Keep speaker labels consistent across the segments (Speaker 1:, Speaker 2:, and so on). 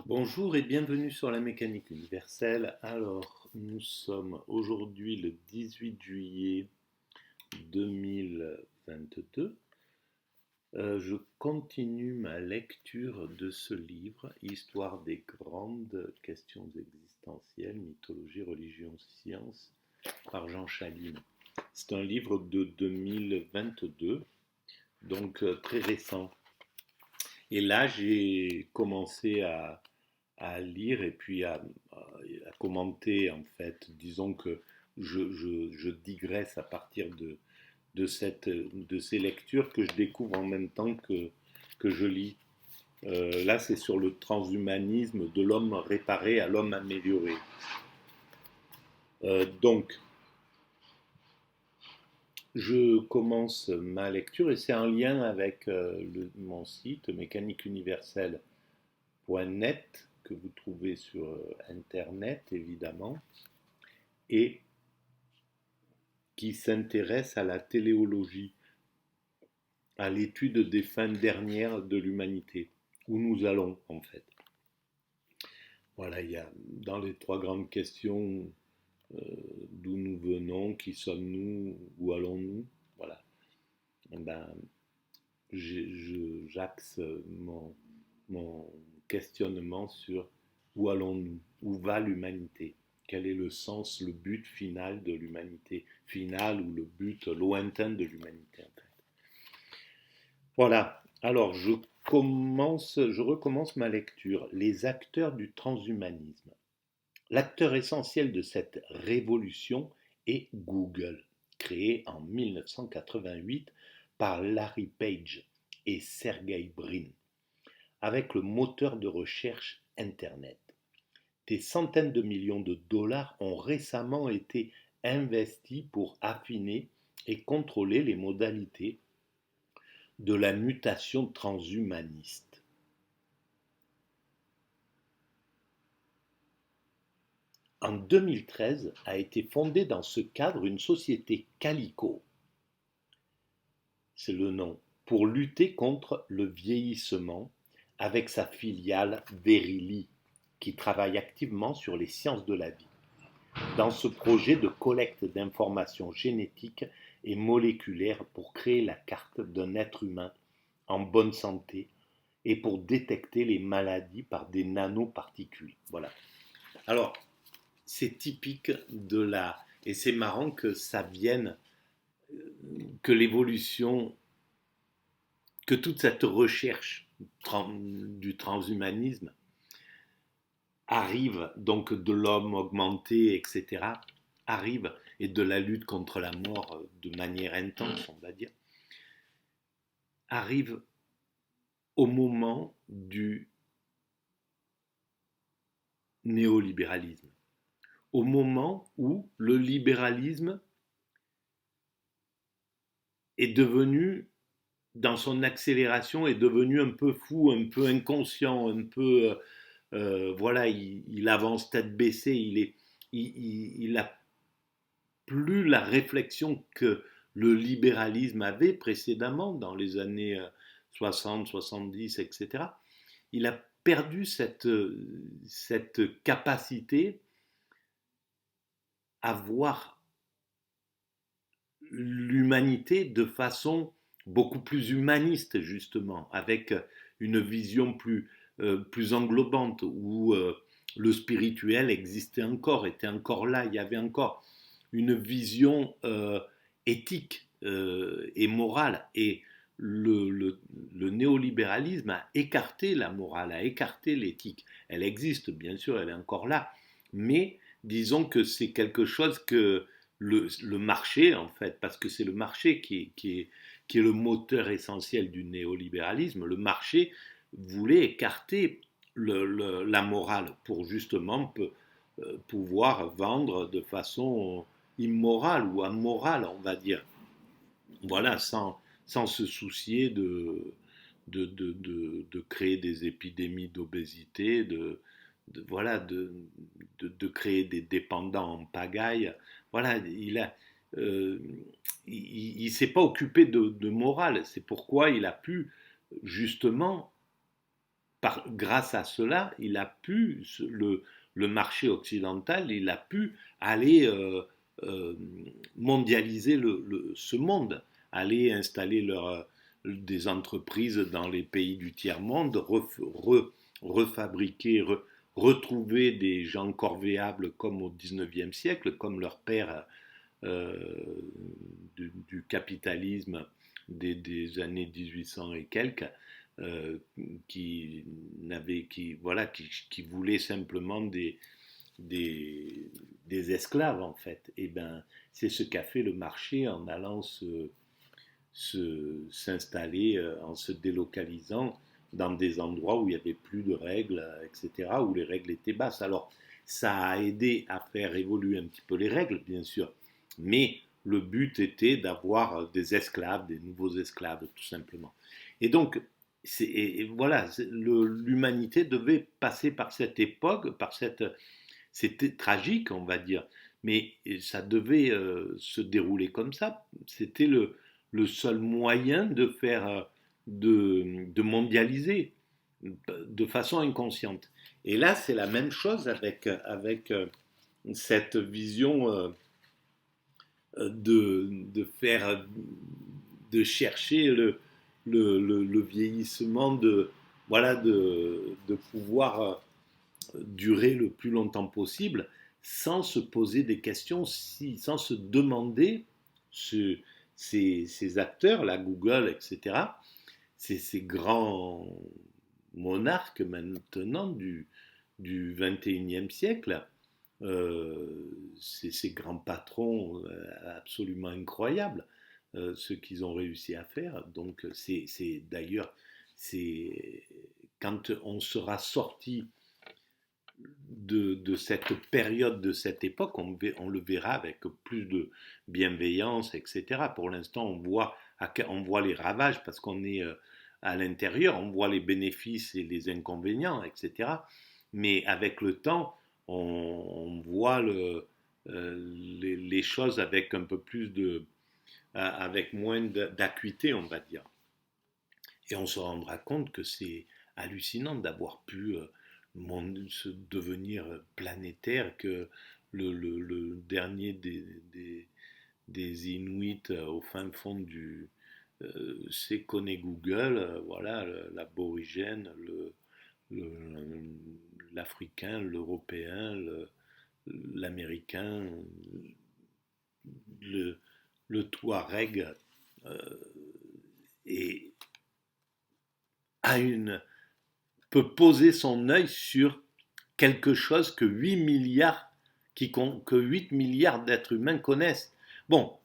Speaker 1: Bonjour et bienvenue sur la mécanique universelle. Alors, nous sommes aujourd'hui le 18 juillet 2022. Je continue ma lecture de ce livre, Histoire des grandes questions existentielles, mythologie, religion, science, par Jean Chaline. C'est un livre de 2022, donc très récent. Et là, j'ai commencé à lire et puis à commenter en fait. Disons que je digresse à partir de ces lectures que je découvre en même temps que je lis. Là, c'est sur le transhumanisme de l'homme réparé à l'homme amélioré. Donc, je commence ma lecture et c'est en lien avec mon site mécaniqueuniverselle.net que vous trouvez sur Internet, évidemment, et qui s'intéresse à la téléologie, à l'étude des fins dernières de l'humanité, où nous allons en fait. Voilà, il y a dans les trois grandes questions d'où nous venons, qui sommes-nous, où allons-nous, voilà. Et ben, j'axe mon questionnement sur où allons-nous, où va l'humanité, quel est le sens, le but final de l'humanité, final ou le but lointain de l'humanité en fait. Voilà, alors je recommence ma lecture. Les acteurs du transhumanisme. L'acteur essentiel de cette révolution est Google, créé en 1988 par Larry Page et Sergey Brin, avec le moteur de recherche Internet. Des centaines de millions de dollars ont récemment été investis pour affiner et contrôler les modalités de la mutation transhumaniste. En 2013 a été fondée dans ce cadre une société Calico, c'est le nom, pour lutter contre le vieillissement avec sa filiale Verily, qui travaille activement sur les sciences de la vie. Dans ce projet de collecte d'informations génétiques et moléculaires pour créer la carte d'un être humain en bonne santé et pour détecter les maladies par des nanoparticules. Voilà. Alors, c'est typique de la... Et c'est marrant que ça vienne, que l'évolution, que toute cette recherche du transhumanisme arrive, donc de l'homme augmenté, etc., arrive, et de la lutte contre la mort de manière intense, on va dire, arrive au moment du néolibéralisme, au moment où le libéralisme est devenu, dans son accélération, est devenu un peu fou, un peu inconscient, un peu, voilà, il avance tête baissée, il a plus la réflexion que le libéralisme avait précédemment, dans les années 60, 70, etc. Il a perdu cette capacité à voir l'humanité de façon beaucoup plus humaniste, justement, avec une vision plus englobante, où le spirituel existait encore, était encore là, il y avait encore une vision éthique et morale. Et le néolibéralisme a écarté la morale, a écarté l'éthique. Elle existe, bien sûr, elle est encore là, mais disons que c'est quelque chose que le marché, en fait, parce que c'est le marché qui est le moteur essentiel du néolibéralisme, le marché voulait écarter la morale pour justement pouvoir vendre de façon immorale ou amorale, on va dire. Voilà, sans se soucier de créer des épidémies d'obésité, voilà, de créer des dépendants en pagaille. Voilà, il s'est pas occupé de morale. C'est pourquoi il a pu justement grâce à cela, il a pu, le marché occidental, il a pu aller euh, mondialiser ce monde, aller installer des entreprises dans les pays du tiers-monde, refabriquer, retrouver des gens corvéables comme au XIXe siècle, comme leur père euh, du capitalisme des années 1800 et quelques, euh, qui voulaient simplement des esclaves en fait. Et ben c'est ce qu'a fait le marché en allant s'installer, en se délocalisant dans des endroits où il n'y avait plus de règles, etc., où les règles étaient basses. Alors, ça a aidé à faire évoluer un petit peu les règles, bien sûr, mais le but était d'avoir des esclaves, des nouveaux esclaves, tout simplement. Et donc, voilà, l'humanité devait passer par cette époque, c'était tragique, on va dire, mais ça devait se dérouler comme ça. C'était le seul moyen de faire, de mondialiser de façon inconsciente. Et là, c'est la même chose avec cette vision de faire, de chercher le vieillissement, voilà, de pouvoir durer le plus longtemps possible sans se poser des questions, sans se demander ce, ces acteurs, la Google, etc., ces grands monarques maintenant du 21e siècle, ces grands patrons absolument incroyables, ce qu'ils ont réussi à faire. Donc d'ailleurs, c'est quand on sera sorti de cette période, de cette époque, on le verra avec plus de bienveillance, etc. Pour l'instant, on voit les ravages parce qu'on est à l'intérieur, on voit les bénéfices et les inconvénients, etc. Mais avec le temps, on voit les choses avec un peu plus avec moins d'acuité, on va dire. Et on se rendra compte que c'est hallucinant d'avoir pu se devenir planétaire, que le dernier des Inuits au fin fond c'est Google, voilà, l'aborigène, l'Africain, l'Européen, l'Américain, le, le Touareg, euh, et a peut poser son œil sur quelque chose que 8 milliards, que 8 milliards d'êtres humains connaissent. Bon,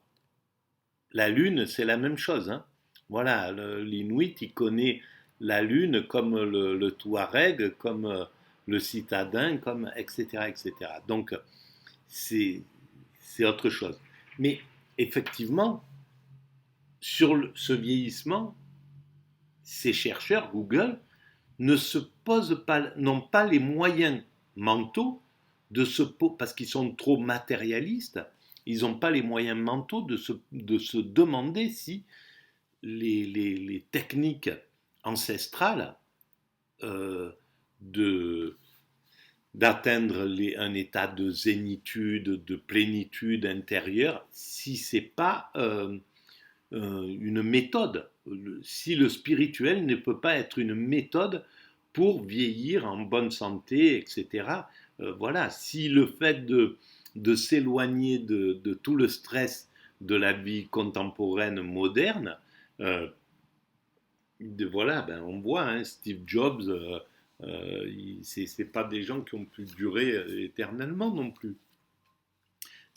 Speaker 1: la Lune, c'est la même chose. Hein. Voilà, l'Inuit, il connaît la Lune comme le Touareg, comme le citadin, comme etc. etc. Donc, c'est autre chose. Mais effectivement, sur ce vieillissement, ces chercheurs, Google, ne se posent pas, n'ont pas les moyens mentaux parce qu'ils sont trop matérialistes, ils n'ont pas les moyens mentaux de se demander si les techniques ancestrales euh, de, d'atteindre un état de zénitude, de plénitude intérieure, si c'est pas une méthode, si le spirituel ne peut pas être une méthode pour vieillir en bonne santé, etc. Voilà, si le fait de s'éloigner de tout le stress de la vie contemporaine moderne, euh, voilà, ben on voit hein, Steve Jobs, c'est pas des gens qui ont pu durer éternellement non plus.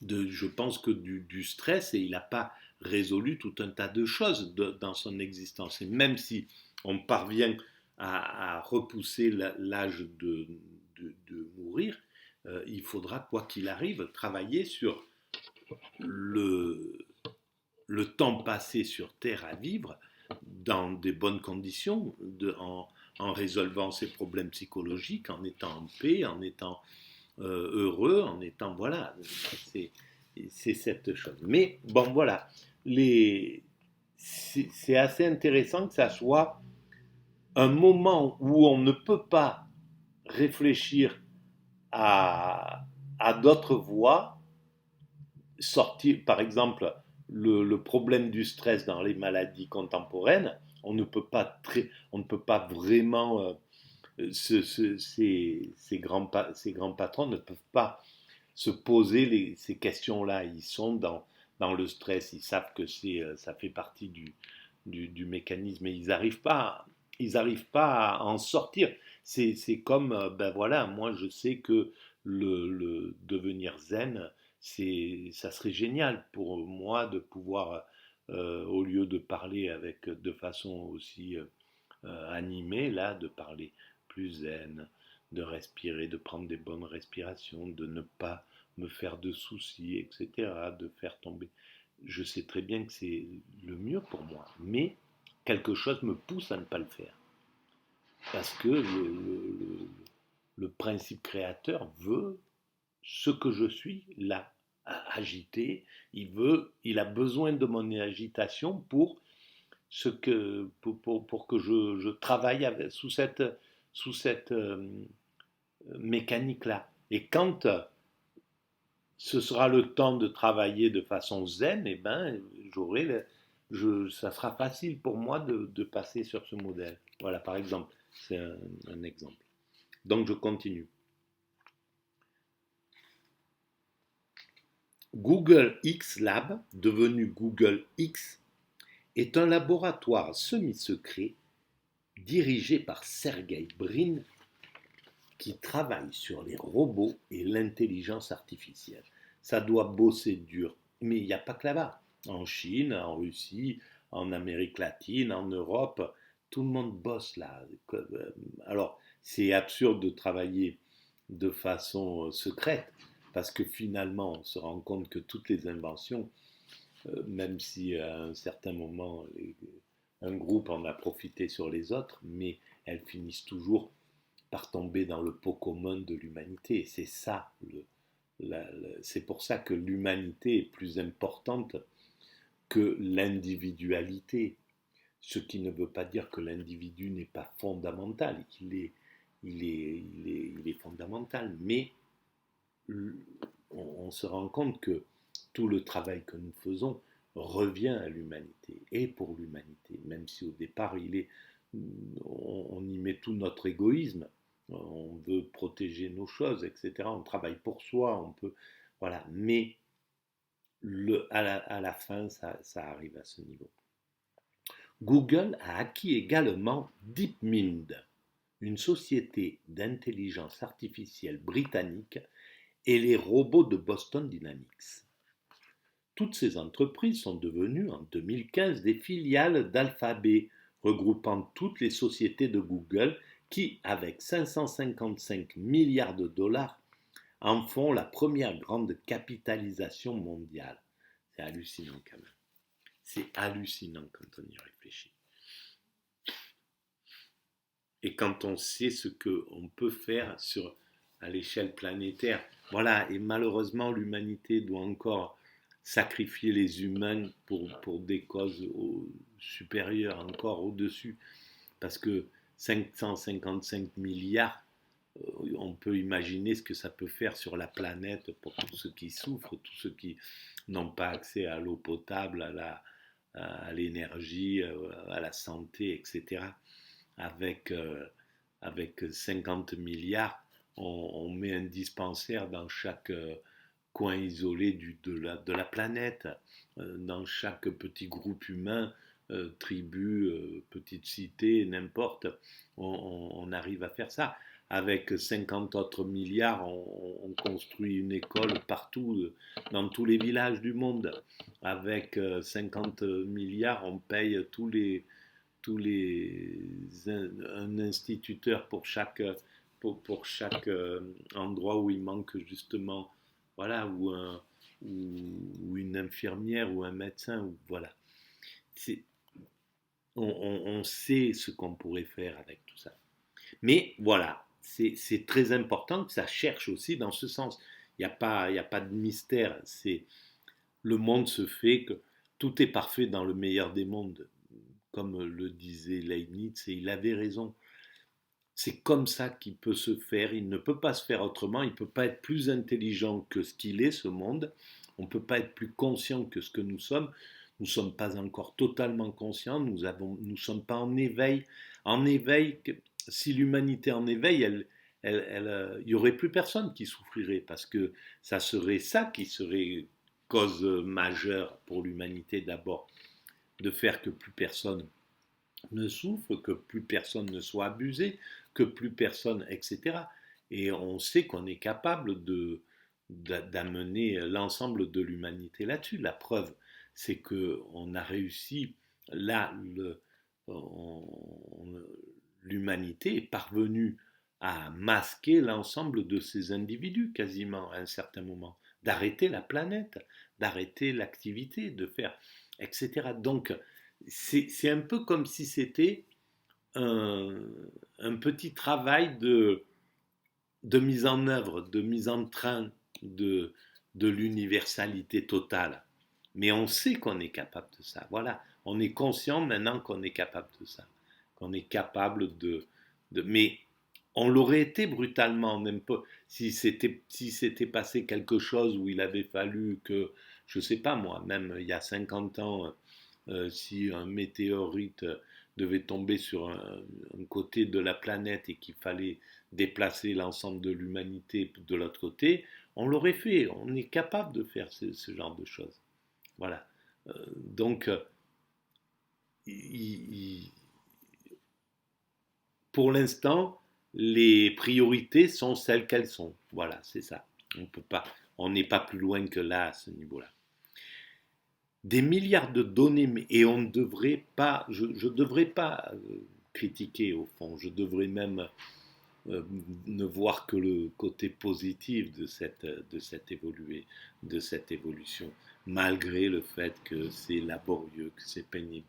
Speaker 1: Je pense que du stress et il n'a pas résolu tout un tas de choses dans son existence. Et même si on parvient à repousser l'âge de mourir, il faudra, quoi qu'il arrive, travailler sur le, le temps passé sur Terre à vivre dans des bonnes conditions, en résolvant ses problèmes psychologiques, en étant en paix, en étant heureux, en étant... Voilà, c'est cette chose. Mais bon, voilà, c'est assez intéressant que ça soit un moment où on ne peut pas réfléchir à, à d'autres voies, sortir, par exemple, le problème du stress dans les maladies contemporaines, on ne peut pas vraiment, ces grands patrons ne peuvent pas se poser ces questions-là. Ils sont dans le stress, ils savent que ça fait partie du mécanisme et ils arrivent pas à en sortir. C'est comme, ben voilà, moi je sais que le devenir zen, ça serait génial pour moi de pouvoir, au lieu de parler de façon aussi animée, là, de parler plus zen, de respirer, de prendre des bonnes respirations, de ne pas me faire de soucis, etc., de faire tomber. Je sais très bien que c'est le mieux pour moi, mais quelque chose me pousse à ne pas le faire. Parce que le principe créateur veut ce que je suis là, agité. Il a besoin de mon agitation pour que je travaille sous cette mécanique-là. Et quand ce sera le temps de travailler de façon zen, eh ben, ça sera facile pour moi de passer sur ce modèle. Voilà, par exemple, c'est un exemple. Donc je continue. Google X Lab, devenu Google X, est un laboratoire semi-secret dirigé par Sergey Brin qui travaille sur les robots et l'intelligence artificielle. Ça doit bosser dur, mais il n'y a pas que là-bas. En Chine, en Russie, en Amérique latine, en Europe, tout le monde bosse là. Alors, c'est absurde de travailler de façon secrète, parce que finalement, on se rend compte que toutes les inventions, même si à un certain moment, un groupe en a profité sur les autres, mais elles finissent toujours par tomber dans le pot commun de l'humanité. Et c'est ça, c'est pour ça que l'humanité est plus importante que l'individualité. Ce qui ne veut pas dire que l'individu n'est pas fondamental. Il est fondamental, mais on se rend compte que tout le travail que nous faisons revient à l'humanité et pour l'humanité, même si au départ on y met tout notre égoïsme, on veut protéger nos choses, etc. On travaille pour soi, on peut, voilà, mais à la fin, ça arrive à ce niveau. Google a acquis également DeepMind, une société d'intelligence artificielle britannique, et les robots de Boston Dynamics. Toutes ces entreprises sont devenues en 2015 des filiales d'Alphabet, regroupant toutes les sociétés de Google qui, avec 555 milliards de dollars, en font la première grande capitalisation mondiale. C'est hallucinant quand même. C'est hallucinant quand on y réfléchit. Et quand on sait ce qu'on peut faire à l'échelle planétaire. Voilà, et malheureusement, l'humanité doit encore sacrifier les humains pour des causes supérieures, encore au-dessus. Parce que 555 milliards, on peut imaginer ce que ça peut faire sur la planète pour tous ceux qui souffrent, tous ceux qui n'ont pas accès à l'eau potable, à l'énergie, à la santé, etc. Avec 50 milliards, on met un dispensaire dans chaque coin isolé de la planète, dans chaque petit groupe humain, tribu, petite cité, n'importe, on arrive à faire ça. Avec 50 autres milliards, on construit une école partout, dans tous les villages du monde. Avec 50 milliards, on paye un instituteur pour chaque endroit où il manque justement, voilà, ou une infirmière ou un médecin, ou voilà. On sait ce qu'on pourrait faire avec tout ça. Mais voilà, c'est très important que ça cherche aussi dans ce sens. Il n'y a pas de mystère. Le monde se fait que tout est parfait dans le meilleur des mondes. comme le disait Leibniz, et il avait raison. C'est comme ça qu'il peut se faire, il ne peut pas se faire autrement, il ne peut pas être plus intelligent que ce qu'il est, ce monde, on ne peut pas être plus conscient que ce que nous ne sommes pas encore totalement conscients, nous ne sommes pas en éveil. En éveil, si l'humanité est en éveil, il n'y aurait plus personne qui souffrirait, parce que ça serait ça qui serait cause majeure pour l'humanité d'abord, de faire que plus personne ne souffre, que plus personne ne soit abusé, que plus personne, etc. Et on sait qu'on est capable d'amener l'ensemble de l'humanité là-dessus. La preuve, c'est qu'on a réussi, là, l'humanité est parvenue à masquer l'ensemble de ces individus quasiment à un certain moment, d'arrêter la planète, d'arrêter l'activité, de faire, etc. Donc, c'est un peu comme si c'était un, un petit travail de mise en œuvre, de mise en train de l'universalité totale. Mais on sait qu'on est capable de ça. Voilà, on est conscient maintenant qu'on est capable de ça, qu'on est capable mais on l'aurait été brutalement, même pas si c'était passé quelque chose où il avait fallu que, je sais pas moi, même il y a 50 ans, si un météorite devait tomber sur un côté de la planète et qu'il fallait déplacer l'ensemble de l'humanité de l'autre côté, on l'aurait fait. On est capable de faire ce genre de choses. Voilà. Donc, il, pour l'instant, les priorités sont celles qu'elles sont. Voilà, c'est ça. On peut pas, on n'est pas plus loin que là à ce niveau-là. Des milliards de données, et on ne devrait pas, je ne devrais pas critiquer au fond, je devrais même ne voir que le côté positif de cette évolution, malgré le fait que c'est laborieux, que c'est pénible,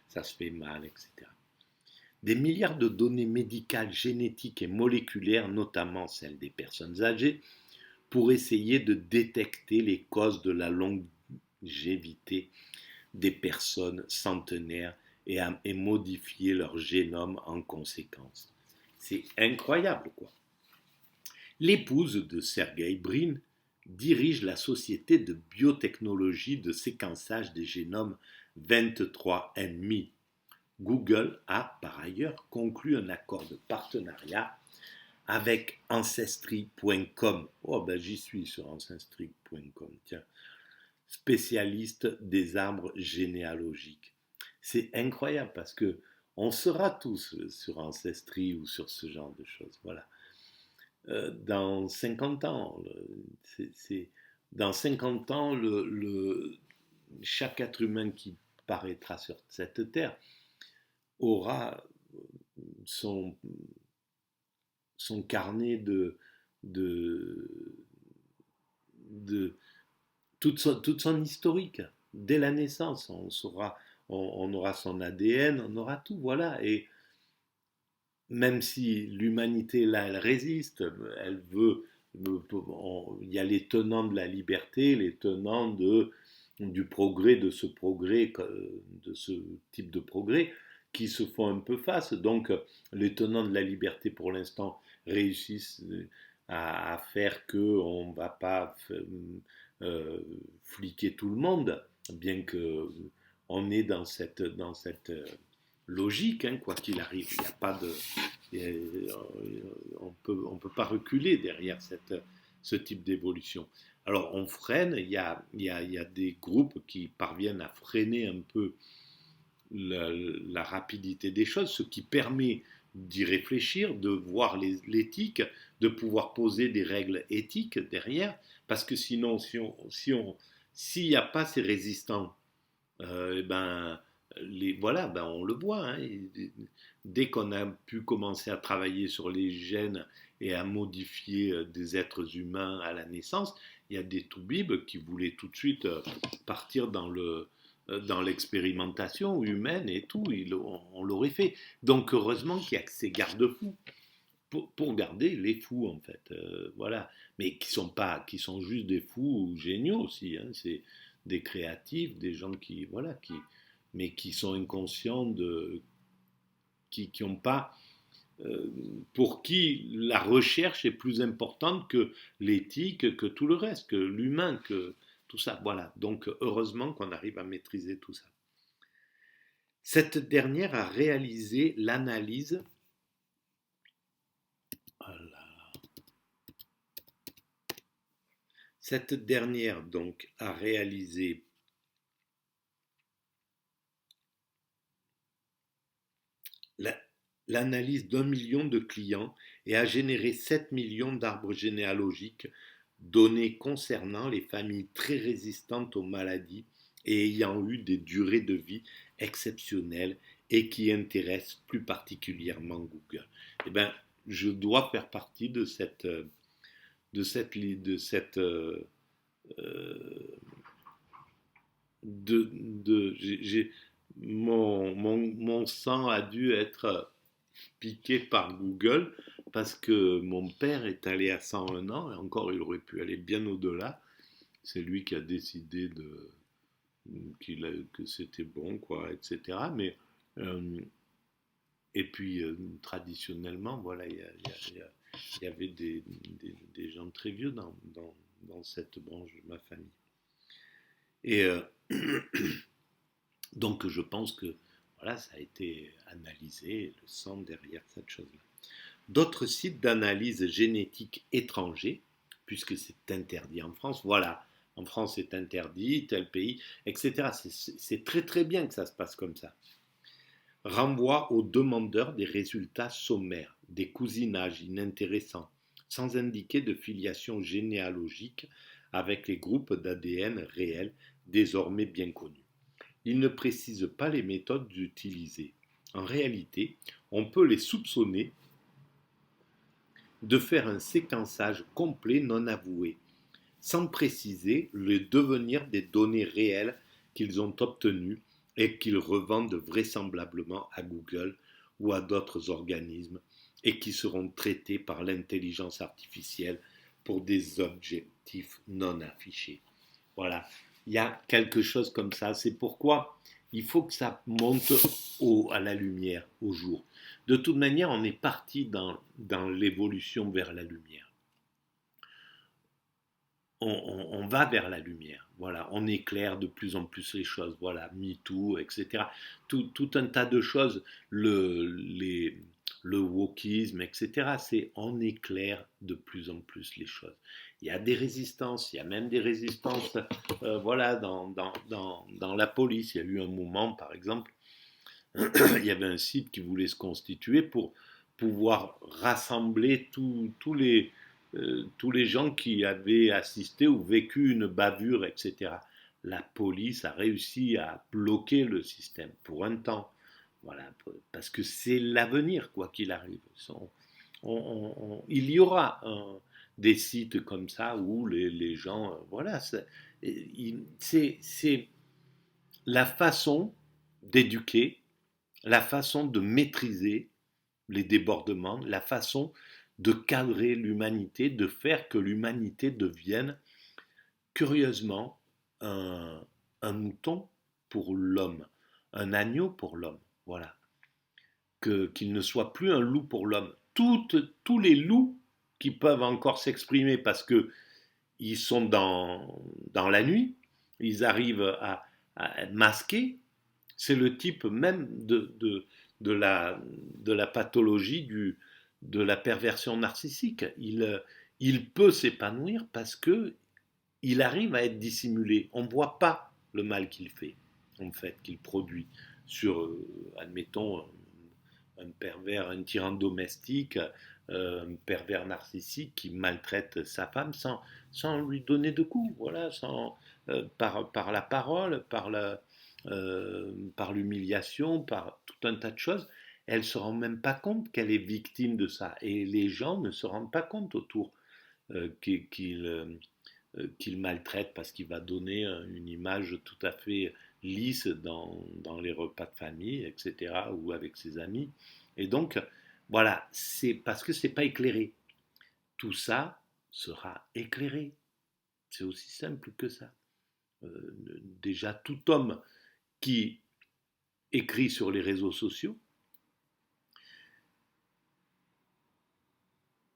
Speaker 1: ça se fait mal, etc. Des milliards de données médicales, génétiques et moléculaires, notamment celles des personnes âgées, pour essayer de détecter les causes de la longévité des personnes centenaires et modifier leur génome en conséquence. C'est incroyable, quoi. L'épouse de Sergey Brin dirige la société de biotechnologie de séquençage des génomes 23andMe. Google a par ailleurs conclu un accord de partenariat avec Ancestry.com. Oh ben j'y suis sur Ancestry.com, tiens. Spécialiste des arbres généalogiques. C'est incroyable parce que on sera tous sur Ancestry ou sur ce genre de choses. Voilà. Dans 50 ans, dans 50 ans, chaque être humain qui paraîtra sur cette terre aura son, son carnet de, de toute son historique. Dès la naissance, on aura son ADN, on aura tout, voilà. Et même si l'humanité, là, elle résiste, elle veut, il y a les tenants de la liberté, les tenants du progrès, de ce type de progrès, qui se font un peu face. Donc, les tenants de la liberté, pour l'instant, réussissent à faire qu'on ne va pas fliquer tout le monde, bien que on est dans cette logique, hein, quoi qu'il arrive. Il n'y a pas de, on peut pas reculer derrière ce type d'évolution. Alors on freine, il y a des groupes qui parviennent à freiner un peu la rapidité des choses, ce qui permet d'y réfléchir, de voir l'éthique, de pouvoir poser des règles éthiques derrière, parce que sinon, s'il n'y a pas ces résistants, ben, voilà, ben on le voit. Hein, dès qu'on a pu commencer à travailler sur les gènes et à modifier des êtres humains à la naissance, il y a des toubibs qui voulaient tout de suite partir dans l'expérimentation humaine et tout, on l'aurait fait. Donc heureusement qu'il y a ces garde-fous pour garder les fous en fait, voilà, mais qui sont juste des fous géniaux aussi, hein. C'est des créatifs, des gens qui voilà mais qui sont inconscients qui n'ont pas, pour qui la recherche est plus importante que l'éthique, que tout le reste, que l'humain, que tout ça. Voilà. Donc, heureusement qu'on arrive à maîtriser tout ça. Cette dernière a réalisé l'analyse. Voilà. Cette dernière, donc, a réalisé l'analyse d'1 million de clients et a généré 7 millions d'arbres généalogiques, données concernant les familles très résistantes aux maladies et ayant eu des durées de vie exceptionnelles et qui intéressent plus particulièrement Google. Eh bien, je dois faire partie mon sang a dû être piqué par Google parce que mon père est allé à 101 ans et encore il aurait pu aller bien au-delà. C'est lui qui a décidé que c'était bon, quoi, etc. Mais et puis traditionnellement, voilà, il y avait des gens très vieux dans cette branche de ma famille. Et donc je pense que voilà, ça a été analysé, le sang derrière cette chose-là. D'autres sites d'analyse génétique étrangers, puisque c'est interdit en France, voilà, en France c'est interdit, tel pays, etc. C'est très très bien que ça se passe comme ça. Renvoient aux demandeurs des résultats sommaires, des cousinages inintéressants, sans indiquer de filiation généalogique avec les groupes d'ADN réels désormais bien connus. Il ne précise pas les méthodes utilisées. En réalité, on peut les soupçonner de faire un séquençage complet non avoué, sans préciser le devenir des données réelles qu'ils ont obtenues et qu'ils revendent vraisemblablement à Google ou à d'autres organismes et qui seront traités par l'intelligence artificielle pour des objectifs non affichés. Voilà, il y a quelque chose comme ça. C'est pourquoi il faut que ça monte à la lumière, au jour. De toute manière, on est parti dans l'évolution vers la lumière. On va vers la lumière. Voilà, on éclaire de plus en plus les choses. Voilà, MeToo, etc. Tout un tas de choses. Le wokisme, etc. C'est on éclaire de plus en plus les choses. Il y a des résistances, il y a même des résistances, voilà, dans la police. Il y a eu un moment, par exemple, il y avait un site qui voulait se constituer pour pouvoir rassembler tous les gens qui avaient assisté ou vécu une bavure, etc. La police a réussi à bloquer le système pour un temps. Voilà, parce que c'est l'avenir, quoi qu'il arrive. Il y aura des sites comme ça où les gens, voilà, c'est la façon d'éduquer, la façon de maîtriser les débordements, la façon de cadrer l'humanité, de faire que l'humanité devienne curieusement un mouton pour l'homme, un agneau pour l'homme. Voilà. Qu'il ne soit plus un loup pour l'homme. Tous les loups qui peuvent encore s'exprimer parce qu'ils sont dans la nuit, ils arrivent à masquer, c'est le type même de la pathologie de la perversion narcissique. Il peut s'épanouir parce que il arrive à être dissimulé. On ne voit pas le mal qu'il fait, en fait, qu'il produit sur, admettons, un pervers, un tyran domestique, un pervers narcissique qui maltraite sa femme sans lui donner de coups, voilà, par la parole, par l'humiliation, par tout un tas de choses. Elle ne se rend même pas compte qu'elle est victime de ça. Et les gens ne se rendent pas compte autour qu'il maltraite parce qu'il va donner une image tout à fait lisse dans les repas de famille, etc., ou avec ses amis. Et donc, voilà, c'est parce que c'est pas éclairé. Tout ça sera éclairé. C'est aussi simple que ça. Déjà, tout homme qui écrit sur les réseaux sociaux.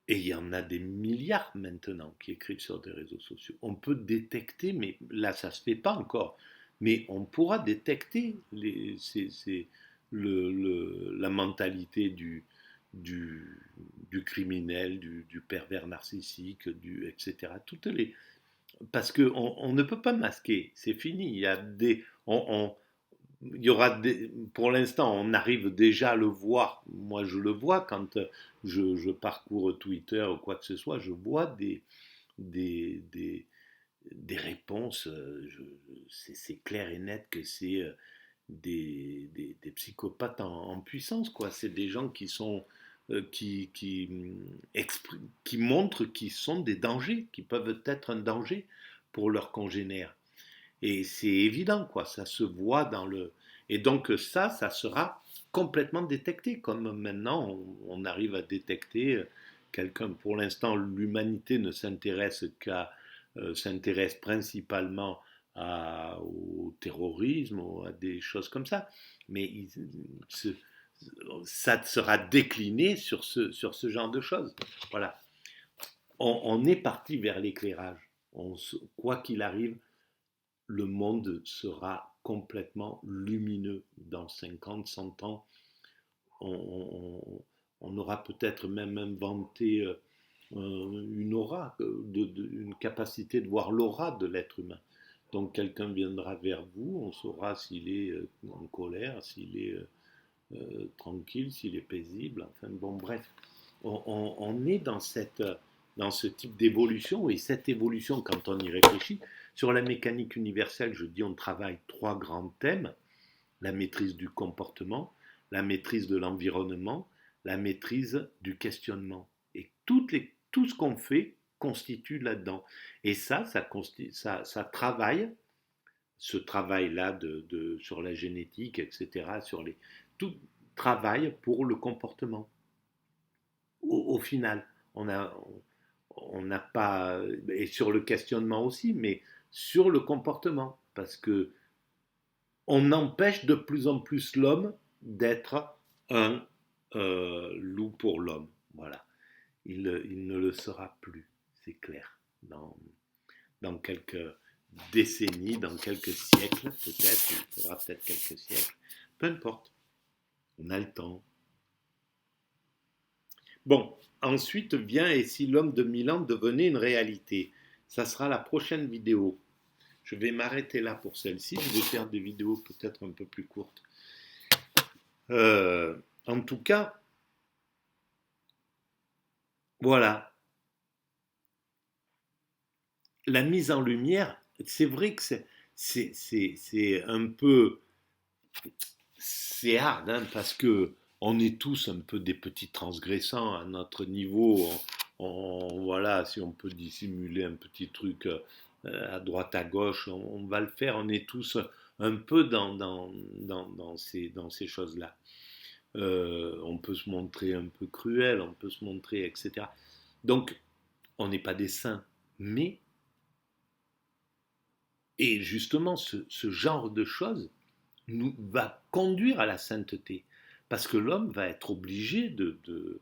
Speaker 1: Et il y en a des milliards maintenant qui écrivent sur des réseaux sociaux. On peut détecter, mais là ça ne se fait pas encore, mais on pourra détecter la mentalité du criminel, du pervers narcissique, etc. Parce qu'on ne peut pas masquer, c'est fini. Il y aura pour l'instant, on arrive déjà à le voir. Moi, je le vois quand je parcours Twitter ou quoi que ce soit, je vois des, des, des réponses. C'est clair et net que c'est des psychopathes en puissance, quoi. C'est des gens qui sont qui montrent qu'ils sont des dangers, qui peuvent être un danger pour leurs congénères. Et c'est évident, quoi, ça se voit dans le... Et donc ça sera complètement détecté, comme maintenant on arrive à détecter quelqu'un. Pour l'instant, l'humanité ne s'intéresse principalement au terrorisme, à des choses comme ça. Mais ça sera décliné sur ce genre de choses. Voilà. On est parti vers l'éclairage. Quoi qu'il arrive, le monde sera complètement lumineux dans 50, 100 ans. On aura peut-être même inventé une aura, une capacité de voir l'aura de l'être humain. Donc quelqu'un viendra vers vous, on saura s'il est en colère, s'il est tranquille, s'il est paisible. Enfin bon, bref, on est dans ce type d'évolution, et cette évolution, quand on y réfléchit, sur la mécanique universelle, je dis on travaille 3 grands thèmes: la maîtrise du comportement, la maîtrise de l'environnement, la maîtrise du questionnement. Et tout ce qu'on fait constitue là-dedans. Et ça travaille, ce travail-là sur la génétique, etc., tout travaille pour le comportement. Au final, on n'a pas, et sur le questionnement aussi, mais sur le comportement, parce que on empêche de plus en plus l'homme d'être un loup pour l'homme. Voilà. Il ne le sera plus, c'est clair. Dans quelques décennies, dans quelques siècles, peut-être, il faudra peut-être quelques siècles, peu importe. On a le temps. Bon, ensuite vient et si l'homme de Milan devenait une réalité. Ça sera la prochaine vidéo. Je vais m'arrêter là pour celle-ci. Je vais faire des vidéos peut-être un peu plus courtes. En tout cas, voilà. La mise en lumière, c'est vrai que c'est un peu... C'est hard, hein, parce que on est tous un peu des petits transgressants à notre niveau. Voilà, si on peut dissimuler un petit truc à droite à gauche, on va le faire. On est tous un peu dans ces choses-là. On peut se montrer un peu cruel, on peut se montrer, etc. Donc, on n'est pas des saints. Mais, et justement, ce genre de choses va conduire à la sainteté. Parce que l'homme va être obligé de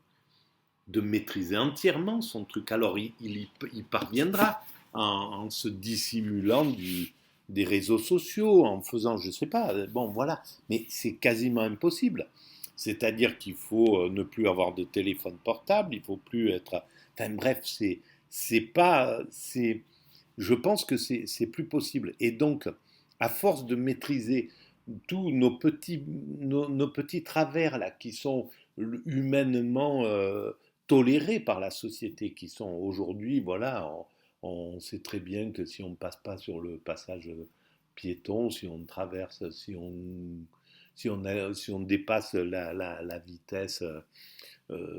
Speaker 1: maîtriser entièrement son truc. Alors il parviendra en se dissimulant des réseaux sociaux, en faisant, je ne sais pas, bon voilà, mais c'est quasiment impossible. C'est-à-dire qu'il faut ne plus avoir de téléphone portable, il faut plus être... Enfin bref, c'est pas... Je pense que c'est plus possible. Et donc, à force de maîtriser tous nos petits travers là, qui sont humainement tolérés par la société, qui sont aujourd'hui, voilà, on sait très bien que si on ne passe pas sur le passage piéton, si on traverse, si on dépasse la vitesse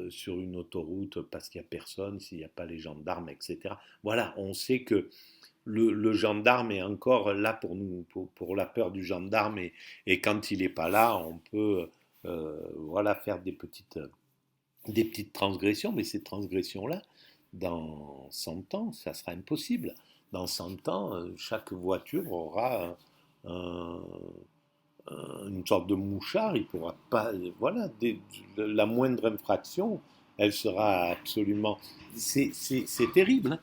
Speaker 1: sur une autoroute parce qu'il n'y a personne, s'il n'y a pas les gendarmes, etc. Voilà, on sait que le gendarme est encore là pour nous, pour la peur du gendarme, et quand il n'est pas là, on peut voilà, faire des petites transgressions, mais ces transgressions-là, dans 100 ans, ça sera impossible. Dans 100 ans, chaque voiture aura un, une sorte de mouchard, il pourra pas, voilà, la moindre infraction, elle sera absolument, c'est terrible, hein,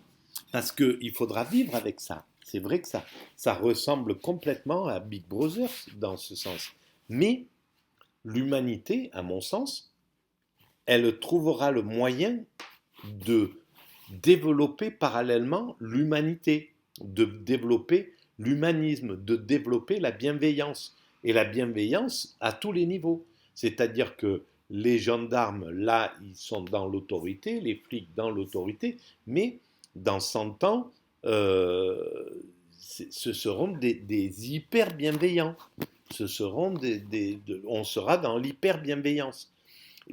Speaker 1: parce qu'il faudra vivre avec ça. C'est vrai que ça ressemble complètement à Big Brother dans ce sens. Mais l'humanité, à mon sens, elle trouvera le moyen de développer parallèlement l'humanité, de développer l'humanisme, de développer la bienveillance. Et la bienveillance à tous les niveaux. C'est-à-dire que les gendarmes, là, ils sont dans l'autorité, les flics dans l'autorité, mais dans 100 ans, ce seront des hyper bienveillants. Ce seront on sera dans l'hyper bienveillance.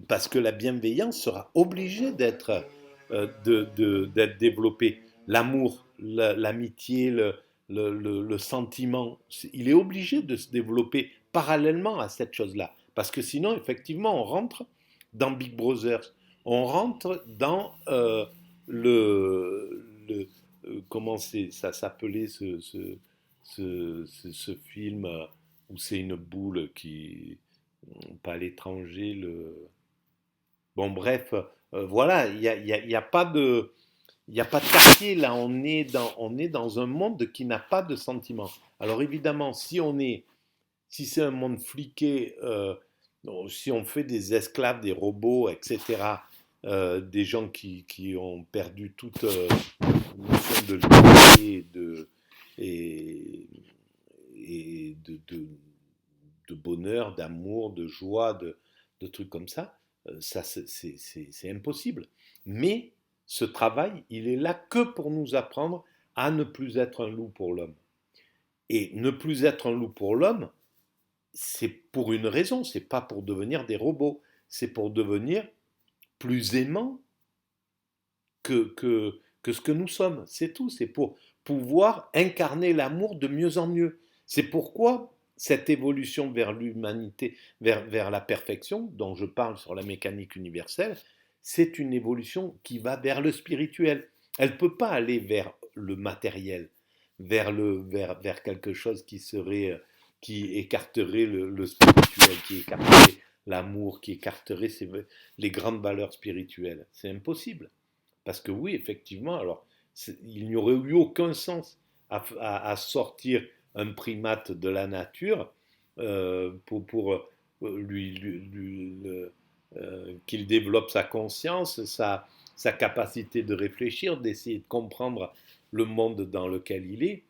Speaker 1: Parce que la bienveillance sera obligée d'être développée. L'amour, l'amitié, le sentiment, il est obligé de se développer parallèlement à cette chose-là. Parce que sinon, effectivement, on rentre dans Big Brother, on rentre dans comment ça s'appelait ce film où c'est une boule qui, pas l'étranger, bon bref, voilà, il y a pas de, il n'y a pas de quartier là, on est dans un monde qui n'a pas de sentiments. Alors évidemment, si c'est un monde fliqué, si on fait des esclaves, des robots, etc., des gens qui ont perdu toute notion de liberté et, et de bonheur, d'amour, de joie, de trucs comme ça, ça c'est impossible. Mais ce travail, il est là que pour nous apprendre à ne plus être un loup pour l'homme. Et ne plus être un loup pour l'homme, c'est pour une raison, c'est pas pour devenir des robots, c'est pour devenir plus aimants que ce que nous sommes. C'est tout, c'est pour pouvoir incarner l'amour de mieux en mieux. C'est pourquoi cette évolution vers l'humanité, vers la perfection, dont je parle sur la mécanique universelle, c'est une évolution qui va vers le spirituel. Elle ne peut pas aller vers le matériel, vers quelque chose qui écarterait le spirituel, qui écarterait l'amour, qui écarterait les grandes valeurs spirituelles. C'est impossible. Parce que oui, effectivement, alors il n'y aurait eu aucun sens à sortir un primate de la nature pour qu'il développe sa conscience, sa capacité de réfléchir, d'essayer de comprendre le monde dans lequel il est.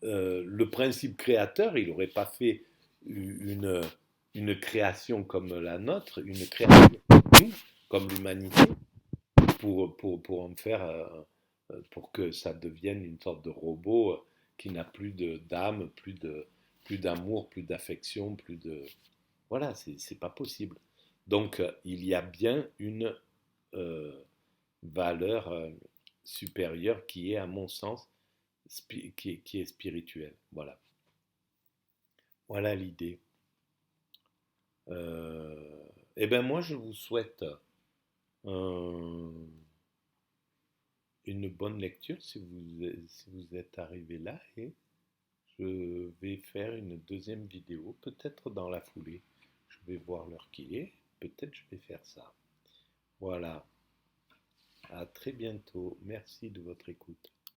Speaker 1: Le principe créateur, il n'aurait pas fait une création comme la nôtre, une création nous, comme l'humanité, pour en faire, pour que ça devienne une sorte de robot qui n'a plus d'âme, plus d'amour, plus d'affection, plus de... Voilà, c'est pas possible. Donc, il y a bien une euh, valeur supérieure qui est, à mon sens, qui est spirituelle. Voilà. Voilà l'idée. Eh bien, moi, je vous souhaite un une bonne lecture si vous êtes arrivé là et je vais faire une deuxième vidéo, peut-être dans la foulée. Je vais voir l'heure qu'il est, peut-être je vais faire ça. Voilà, à très bientôt, merci de votre écoute.